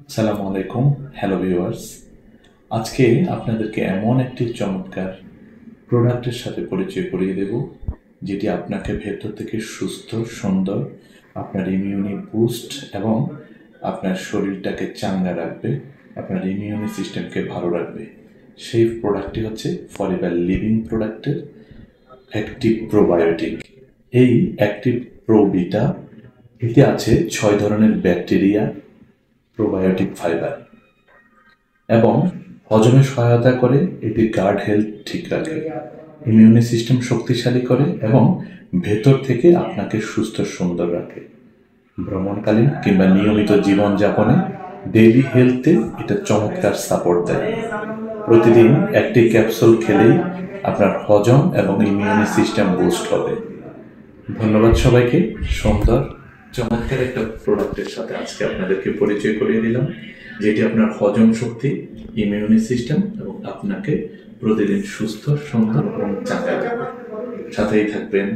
সালামু আলাইকুম। Hello viewers, আজকে আপনাদেরকে এমন একটি চমৎকার প্রোডাক্টের সাথে পরিচয় করিয়ে দেব যেটি আপনাকে ভেতর থেকে সুস্থ, সুন্দর, আপনার ইমিউনি বুস্ট এবং আপনার শরীরটাকে চাঙ্গা রাখবে, আপনার ইমিউনি সিস্টেমকে ভালো রাখবে। সেই প্রোডাক্টটি হচ্ছে ফরএভার লিভিং প্রোডাক্টের অ্যাক্টিভ প্রোবায়োটিক। এই অ্যাক্টিভ প্রোবিটা এতে আছে 6 ধরনের ব্যাকটেরিয়া, প্রোবায়োটিক ফাইবার এবং হজমে সহায়তা করে। এটি গার্ড হেলথ ঠিক রাখে, ইমিউনি সিস্টেম শক্তিশালী করে এবং ভেতর থেকে আপনাকে সুস্থ সুন্দর রাখে। ভ্রমণকালীন কিংবা নিয়মিত জীবনযাপনে ডেইলি হেলথে এটা চমৎকার সাপোর্ট দেয়। প্রতিদিন একটি ক্যাপসুল খেলেই আপনার হজম এবং ইমিউনি সিস্টেম বুস্ট হবে। ধন্যবাদ সবাইকে। সুন্দর চমৎকার একটা প্রোডাক্টের সাথে আজকে আপনাদেরকে পরিচয় করিয়ে দিলাম, যেটি আপনার হজম শক্তি, ইমিউনি সিস্টেম এবং আপনাকে প্রতিদিন সুস্থ, সুন্দর এবং চাঙ্গা রাখবে। সাথেই থাকবেন।